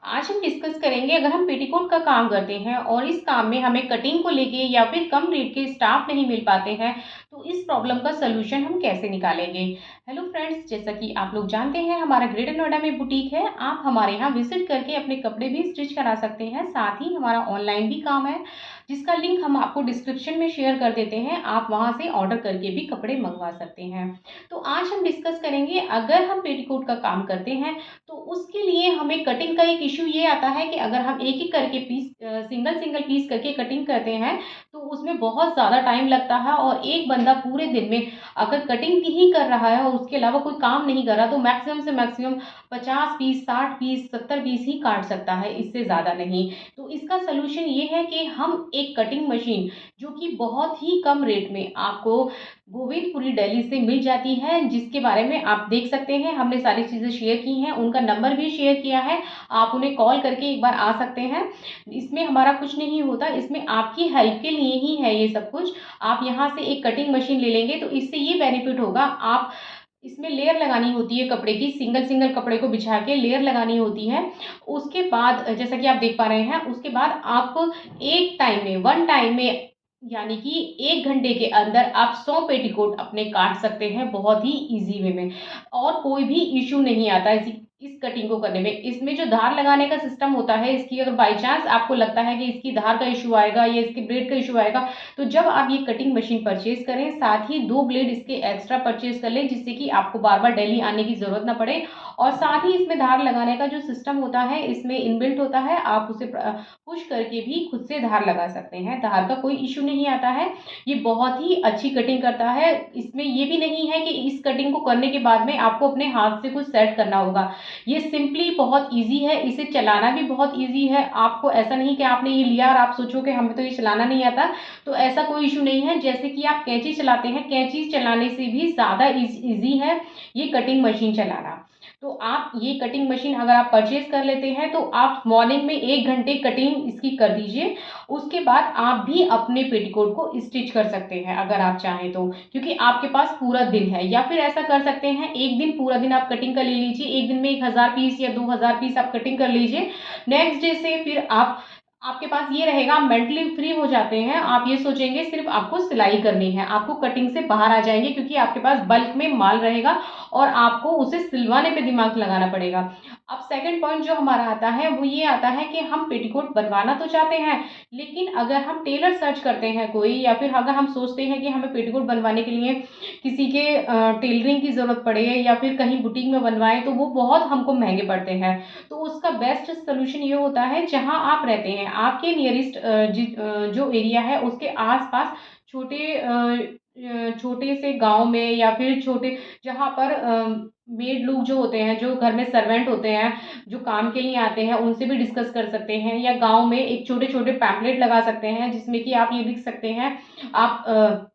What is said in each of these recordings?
आज हम डिस्कस करेंगे अगर हम पेटीकोट का काम करते हैं और इस काम में हमें कटिंग को लेके या फिर कम रेट के स्टाफ नहीं मिल पाते हैं, तो इस प्रॉब्लम का सॉल्यूशन हम कैसे निकालेंगे। हेलो फ्रेंड्स, जैसा कि आप लोग जानते हैं हमारा ग्रेटर नोएडा में बुटीक है। आप हमारे यहाँ विजिट करके अपने कपड़े भी स्टिच करा सकते हैं। साथ ही हमारा ऑनलाइन भी काम है, जिसका लिंक हम आपको डिस्क्रिप्शन में शेयर कर देते हैं। आप वहाँ से ऑर्डर करके भी कपड़े मंगवा सकते हैं। तो आज हम डिस्कस करेंगे अगर हम पेटीकोट का काम करते हैं तो उसके लिए हमें कटिंग का एक इश्यू ये आता है कि अगर हम एक-एक करके पीस सिंगल सिंगल पीस करके कटिंग करते हैं, तो उसमें बहुत ज़्यादा टाइम लगता है और एक बंदा पूरे दिन में अगर कटिंग ही कर रहा है और उसके अलावा कोई काम नहीं कर रहा, तो मैक्सिमम से मैक्सिमम 50 पीस, 60 पीस, 70 पीस ही काट सकता है, इससे ज़्यादा नहीं। तो इसका सॉल्यूशन ये है कि हम एक कटिंग मशीन जो कि बहुत ही कम रेट में आपको गोविंदपुरी दिल्ली से मिल जाती है, जिसके बारे में आप देख सकते हैं। हमने सारी चीज़ें शेयर की हैं, उनका नंबर भी शेयर किया है। आप उन्हें कॉल करके एक बार आ सकते हैं। इसमें हमारा कुछ नहीं होता, इसमें आपकी हेल्प के लिए ही है ये सब कुछ। आप यहाँ से एक कटिंग मशीन ले लेंगे तो इससे ये बेनिफिट होगा, आप इसमें लेयर लगानी होती है कपड़े की, सिंगल-सिंगल कपड़े को बिछा के लेयर लगानी होती है। उसके बाद जैसा कि आप देख पा रहे हैं, उसके बाद आप एक टाइम में, वन टाइम में यानी कि 1 घंटे के अंदर आप 100 पेटीकोट अपने काट सकते हैं बहुत ही ईज़ी वे में और कोई भी इश्यू नहीं आता है इस कटिंग को करने में। इसमें जो धार लगाने का सिस्टम होता है, इसकी अगर बाय चांस आपको लगता है कि इसकी धार का इश्यू आएगा या इसके ब्लेड का इश्यू आएगा, तो जब आप ये कटिंग मशीन परचेज़ करें, साथ ही 2 ब्लेड इसके एक्स्ट्रा परचेज़ कर लें, जिससे कि आपको बार-बार दिल्ली आने की ज़रूरत ना पड़े और साथ ही इसमें धार लगाने का जो सिस्टम होता है, इसमें इनबिल्ट होता है, आप उसे पुश करके भी खुद से धार लगा सकते हैं। धार का कोई इश्यू नहीं आता है, ये बहुत ही अच्छी कटिंग करता है। इसमें ये भी नहीं है कि इस कटिंग को करने के बाद में आपको अपने हाथ से कुछ सेट करना होगा। ये सिंपली बहुत ईज़ी है, इसे चलाना भी बहुत ईज़ी है। आपको ऐसा नहीं कि आपने ये लिया और आप सोचो कि हमें तो ये चलाना नहीं आता, तो ऐसा कोई इश्यू नहीं है। जैसे कि आप कैंची चलाते हैं, कैंची चलाने से भी ज़्यादा ईज़ी है ये कटिंग मशीन चलाना। तो आप ये कटिंग मशीन अगर आप परचेज़ कर लेते हैं, तो आप मॉर्निंग में 1 घंटे कटिंग इसकी कर दीजिए। उसके बाद आप भी अपने पेटीकोट को स्टिच कर सकते हैं अगर आप चाहें तो, क्योंकि आपके पास पूरा दिन है। या फिर ऐसा कर सकते हैं, एक दिन पूरा दिन आप कटिंग का ले लीजिए, एक दिन में 1000 पीस या 2000 पीस आप कटिंग कर लीजिए। नेक्स्ट डे से फिर आप आपके पास ये रहेगा, आप मेंटली फ्री हो जाते हैं। आप ये सोचेंगे सिर्फ़ आपको सिलाई करनी है, आपको कटिंग से बाहर आ जाएँगे, क्योंकि आपके पास बल्क में माल रहेगा और आपको उसे सिलवाने पे दिमाग लगाना पड़ेगा। अब सेकंड पॉइंट जो हमारा आता है, वो ये आता है कि हम पेटीकोट बनवाना तो चाहते हैं, लेकिन अगर हम टेलर सर्च करते हैं कोई, या फिर अगर हम सोचते हैं कि हमें पेटीकोट बनवाने के लिए किसी के टेलरिंग की ज़रूरत पड़े या फिर कहीं बुटीक में बनवाएँ, तो वो बहुत हमको महँगे पड़ते हैं। तो उसका बेस्ट सॉल्यूशन ये होता है, जहाँ आप रहते हैं, आपके नियरेस्ट जो एरिया है उसके आस-पास छोटे से गाँव में या फिर छोटे जहाँ पर मेड लोग जो होते हैं, जो घर में सर्वेंट होते हैं, जो काम के लिए आते हैं, उनसे भी डिस्कस कर सकते हैं, या गाँव में एक छोटे-छोटे पैम्पलेट लगा सकते हैं, जिसमें कि आप ये लिख सकते हैं, आप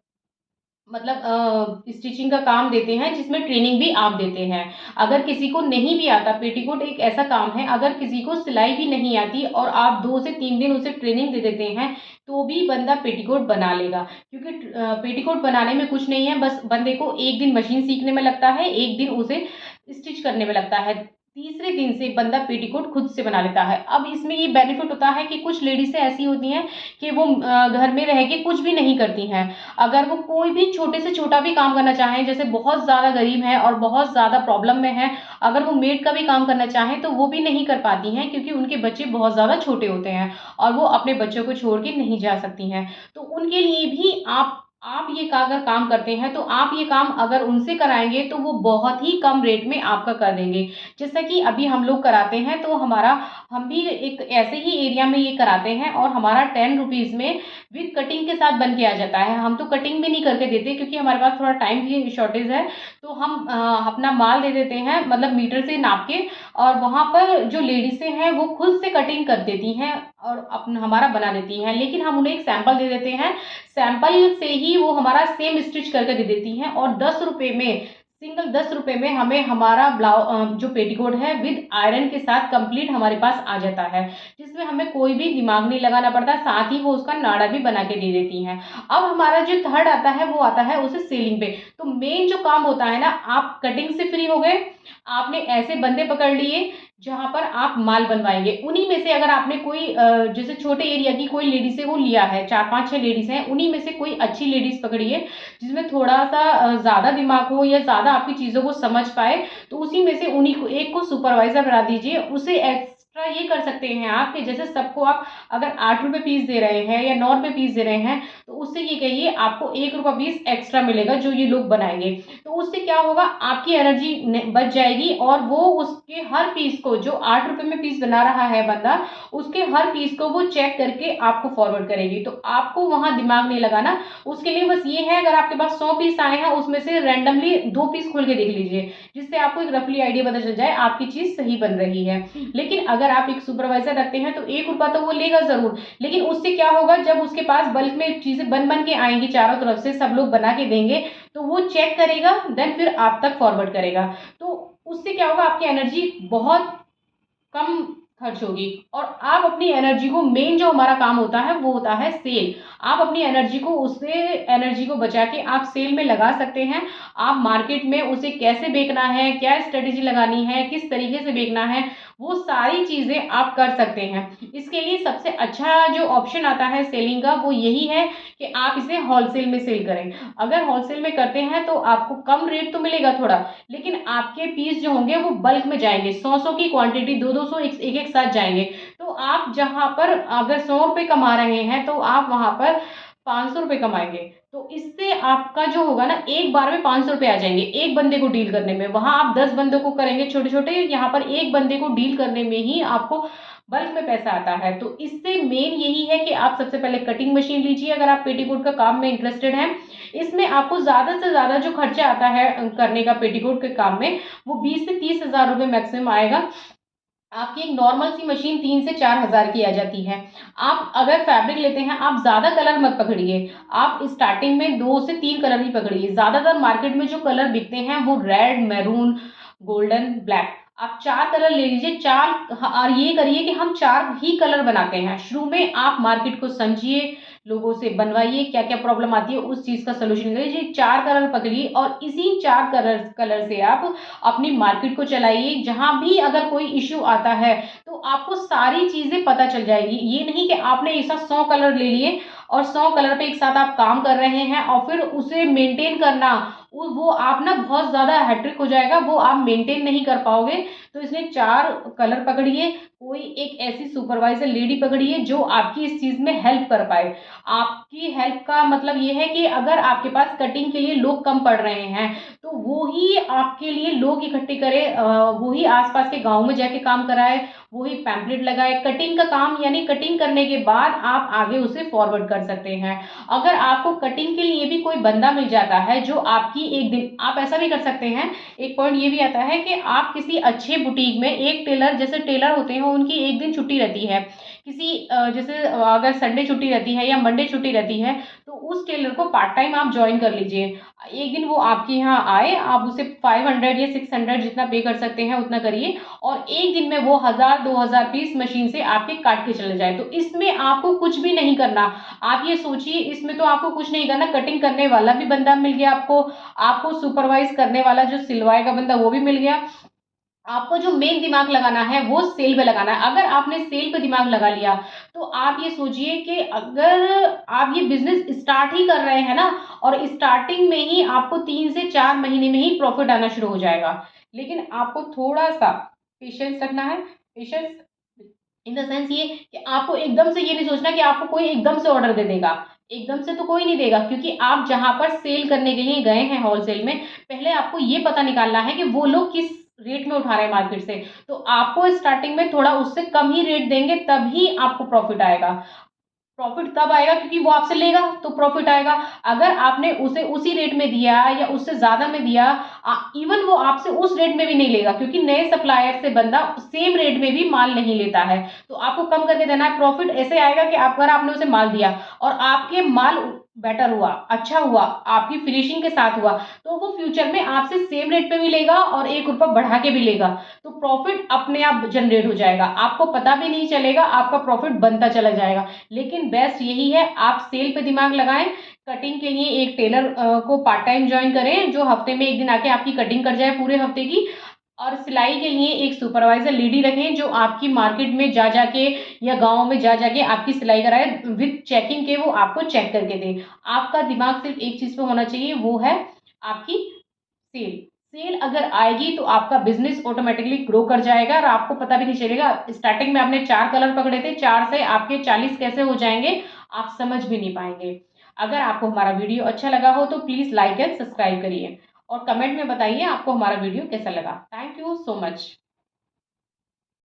मतलब स्टिचिंग का काम देते हैं, जिसमें ट्रेनिंग भी आप देते हैं। अगर किसी को नहीं भी आता, पेटीकोट एक ऐसा काम है, अगर किसी को सिलाई भी नहीं आती और आप 2 से 3 दिन उसे ट्रेनिंग दे देते हैं, तो भी बंदा पेटीकोट बना लेगा। क्योंकि पेटीकोट बनाने में कुछ नहीं है, बस बंदे को 1 दिन मशीन सीखने में लगता है, 1 दिन उसे स्टिच करने में लगता है। तीसरे दिन से बंदा पेटीकोट खुद से बना लेता है। अब इसमें ये बेनिफिट होता है कि कुछ लेडीज़ें ऐसी होती हैं कि वो घर में रह के कुछ भी नहीं करती हैं। अगर वो कोई भी छोटे से छोटा भी काम करना चाहें, जैसे बहुत ज़्यादा गरीब हैं और बहुत ज़्यादा प्रॉब्लम में हैं, अगर वो मेड का भी काम करना चाहें, तो वो भी नहीं कर पाती हैं, क्योंकि उनके बच्चे बहुत ज़्यादा छोटे होते हैं और वो अपने बच्चों को छोड़ के नहीं जा सकती हैं। तो उनके लिए भी आप ये का अगर काम करते हैं, तो आप ये काम अगर उनसे कराएँगे, तो वो बहुत ही कम रेट में आपका कर देंगे। जैसा कि अभी हम लोग कराते हैं, तो हम भी एक ऐसे ही एरिया में ये कराते हैं और हमारा 10 रुपीज़ में विद कटिंग के साथ बन के आ जाता है। हम तो कटिंग भी नहीं करके देते, क्योंकि हमारे पास थोड़ा टाइम की शॉर्टेज है, तो हम अपना माल दे देते हैं, मतलब मीटर से नाप के, और वहाँ पर जो लेडीज़ें हैं वो खुद से कटिंग कर देती हैं और हमारा बना देती हैं। लेकिन हम उन्हें एक सैंपल दे देते हैं, सैंपल से ही वो हमारा सेम स्टिच करके दे देती हैं और 10 रुपए में, सिंगल 10 रुपए में हमें हमारा जो पेटीकोट है विद आयरन के साथ कंप्लीट हमारे पास आ जाता है, जिसमें हमें कोई भी दिमाग नहीं लगाना पड़ता, साथ ही वो उसका नाड़ा भी बना के दे देती हैं। अब हमारा जो थर्ड आता है, वो आता है उसे सेलिंग पे। तो मेन जो काम होता है ना, आप कटिंग से फ्री हो गए, आपने ऐसे बंदे पकड़ लिए जहाँ पर आप माल बनवाएँगे। उन्हीं में से अगर आपने कोई जैसे छोटे एरिया की कोई लेडीज़ से वो लिया है, 4, 5, 6 लेडीज़ हैं, उन्हीं में से कोई अच्छी लेडीज़ पकड़िए, जिसमें थोड़ा-सा ज़्यादा दिमाग हो या ज़्यादा आपकी चीज़ों को समझ पाए, तो उसी में से उन्हीं को एक को सुपरवाइज़र बना दीजिए। उसे एक्स्ट्रा ये कर सकते हैं आप कि जैसे सबको आप अगर ₹8 पीस दे रहे हैं या ₹9 पीस दे रहे हैं, तो उससे ये कहिए आपको ₹1 पीस एक्स्ट्रा मिलेगा जो ये लोग बनाएँगे। तो उससे क्या होगा, आपकी एनर्जी बच जाएगी और वो उसके हर पीस को जो ₹8 में पीस बना रहा है बंदा, उसके हर पीस को वो चेक करके आपको फॉरवर्ड करेगी। तो आपको वहाँ दिमाग नहीं लगाना। उसके लिए बस ये है, अगर आपके पास 100 पीस आए हैं उसमें से रैंडमली 2 पीस खोल के देख लीजिए, जिससे आपको एक रफली आइडिया पता चल जाए आपकी चीज़ सही बन रही है। लेकिन अगर आप एक सुपरवाइज़र रखते हैं तो ₹1 तो वो लेगा ज़रूर, लेकिन उससे क्या होगा, जब उसके पास बल्क में चीज़ें बन-बन के आएँगी चारों तरफ से, सब लोग बना के देंगे, तो वो चेक करेगा, देन फिर आप तक फॉरवर्ड करेगा। तो उससे क्या होगा, आपकी एनर्जी बहुत कम खर्च होगी और आप अपनी एनर्जी को, मेन जो हमारा काम होता है वो होता है सेल। आप अपनी एनर्जी को, उससे एनर्जी को बचा के आप सेल में लगा सकते हैं। आप मार्केट में उसे कैसे बेचना है, क्या स्ट्रेटेजी लगानी है, किस तरीके से बेचना है, वो सारी चीज़ें आप कर सकते हैं। इसके लिए सबसे अच्छा जो ऑप्शन आता है सेलिंग का, वो यही है कि आप इसे होलसेल में सेल करें। अगर होलसेल में करते हैं तो आपको कम रेट तो मिलेगा थोड़ा, लेकिन आपके पीस जो होंगे वो बल्क में जाएँगे। 100-100 की क्वांटिटी, 2-200 एक-एक साथ जाएँगे। तो आप जहाँ पर अगर ₹100 कमा रहे हैं, तो आप वहाँ पर ₹500 कमाएँगे। तो इससे आपका जो होगा ना, एक बार में ₹500 आ जाएँगे, एक बंदे को डील करने में। वहाँ आप 10 बंदों को करेंगे छोटे-छोटे, यहाँ पर एक बंदे को डील करने में ही आपको बल्क में पैसा आता है। तो इससे मेन यही है कि आप सबसे पहले कटिंग मशीन लीजिए, अगर आप पेटीकोट का काम में इंटरेस्टेड हैं। इसमें आपको ज़्यादा से ज़्यादा जो खर्चा आता है करने का पेटीकोट के काम में, वो 20 से 30 हज़ार रुपए मैक्सिमम आएगा। आपकी एक नॉर्मल सी मशीन 3 से 4 हज़ार की आ जाती है। आप अगर फैब्रिक लेते हैं, आप ज़्यादा कलर मत पकड़िए। आप स्टार्टिंग में 2 से 3 कलर ही पकड़िए। ज़्यादातर मार्केट में जो कलर बिकते हैं वो रेड, मैरून, गोल्डन, ब्लैक। आप 4 कलर ले लीजिए, 4 और ये करिए कि हम 4 ही कलर बनाते हैं। शुरू में आप मार्केट को समझिए, लोगों से बनवाइए, क्या-क्या प्रॉब्लम आती है उस चीज़ का सॉल्यूशन करिए। 4 कलर पकड़िए और इसी 4 कलर से आप अपनी मार्केट को चलाइए। जहाँ भी अगर कोई इश्यू आता है, तो आपको सारी चीज़ें पता चल जाएगी। ये नहीं कि आपने एक साथ 100 कलर ले लिए और 100 कलर पे एक साथ आप काम कर रहे हैं और फिर उसे मेंटेन करना, वो आप ना बहुत ज़्यादा हेक्टिक हो जाएगा, वो आप मेंटेन नहीं कर पाओगे। तो इसलिए 4 कलर पकड़िए, कोई एक ऐसी सुपरवाइज़र लेडी पकड़िए जो आपकी इस चीज़ में हेल्प कर पाए। आपकी हेल्प का मतलब ये है कि अगर आपके पास कटिंग के लिए लोग कम पड़ रहे हैं, तो वो ही आपके लिए लोग इकट्ठे करे, वो ही आस-पास के गाँव में जाके काम कराए, वो ही पैम्पलेट लगाए। कटिंग का काम यानी कटिंग करने के बाद आप आगे उसे फॉरवर्ड कर सकते हैं। अगर आपको कटिंग के लिए भी कोई बंदा मिल जाता है जो आपकी एक दिन, आप ऐसा भी कर सकते हैं, एक पॉइंट ये भी आता है कि आप किसी अच्छे बुटीक में एक टेलर, जैसे टेलर होते हैं उनकी एक दिन छुट्टी रहती है। किसी जैसे अगर संडे छुट्टी रहती है या मंडे छुट्टी रहती है, तो उस टेलर को पार्ट टाइम आप जॉइन कर लीजिए। एक दिन वो आपके यहाँ आए, आप उसे 500 या 600 जितना पे कर सकते हैं उतना करिए और एक दिन में वो 1000-2000 पीस मशीन से आपके काट के चले जाए। तो इसमें आपको कुछ भी नहीं करना। आप ये सोचिए, इसमें तो आपको कुछ नहीं करना, कटिंग करने वाला भी बंदा मिल गया आपको, आपको सुपरवाइज़ करने वाला जो सिलवाएगा बंदा वो भी मिल गया। आपको जो मेन दिमाग लगाना है वो सेल पे लगाना है। अगर आपने सेल पे दिमाग लगा लिया, तो आप ये सोचिए कि अगर आप ये बिज़नेस स्टार्ट ही कर रहे हैं ना, और स्टार्टिंग में ही आपको 3 से 4 महीने में ही प्रॉफ़िट आना शुरू हो जाएगा। लेकिन आपको थोड़ा-सा पेशेंस रखना है। पेशेंस इन द सेंस ये कि आपको एकदम से ये नहीं सोचना कि आपको कोई एकदम से ऑर्डर दे देगा। एकदम से तो कोई नहीं देगा, क्योंकि आप जहाँ पर सेल करने के लिए गए हैं होलसेल में, पहले आपको ये पता निकालना है कि वो लोग किस रेट में उठा रहे हैं मार्केट से। तो आपको स्टार्टिंग में थोड़ा उससे कम ही रेट देंगे, तभी आपको प्रॉफ़िट आएगा। प्रॉफ़िट तब आएगा क्योंकि वो आपसे लेगा तो प्रॉफ़िट आएगा। अगर आपने उसे उसी रेट में दिया या उससे ज़्यादा में दिया, इवन वो आपसे उस रेट में भी नहीं लेगा, क्योंकि नए सप्लायर से बंदा सेम रेट में भी माल नहीं लेता है। तो आपको कम करके देना है। प्रॉफ़िट ऐसे आएगा कि अगर आपने उसे माल दिया और आपके माल बेटर हुआ, अच्छा हुआ, आपकी फिनिशिंग के साथ हुआ, तो वो फ्यूचर में आपसे सेम रेट पे भी लेगा और ₹1 बढ़ा के भी लेगा। तो प्रॉफ़िट अपने आप जनरेट हो जाएगा। आपको पता भी नहीं चलेगा, आपका प्रॉफ़िट बनता चला जाएगा। लेकिन बेस्ट यही है, आप सेल पे दिमाग लगाएँ। कटिंग के लिए एक टेलर को पार्ट टाइम जॉइन करें, जो हफ्ते में 1 दिन आके आपकी कटिंग कर जाए पूरे हफ्ते की। और सिलाई के लिए एक सुपरवाइज़र लेडी रखें जो आपकी मार्केट में जा जाके या गाँव में जा जाके आपकी सिलाई कराए, विथ चेकिंग के वो आपको चेक करके दे। आपका दिमाग सिर्फ़ एक चीज़ पे होना चाहिए, वो है आपकी सेल। सेल अगर आएगी तो आपका बिज़नेस ऑटोमैटिकली ग्रो कर जाएगा और आपको पता भी नहीं चलेगा। स्टार्टिंग में आपने 4 कलर पकड़े थे, 4 से आपके 40 कैसे हो जाएँगे, आप समझ भी नहीं पाएँगे। अगर आपको हमारा वीडियो अच्छा लगा हो तो प्लीज़ लाइक एंड सब्सक्राइब करिए और कमेंट में बताइए आपको हमारा वीडियो कैसा लगा। Thank you so much.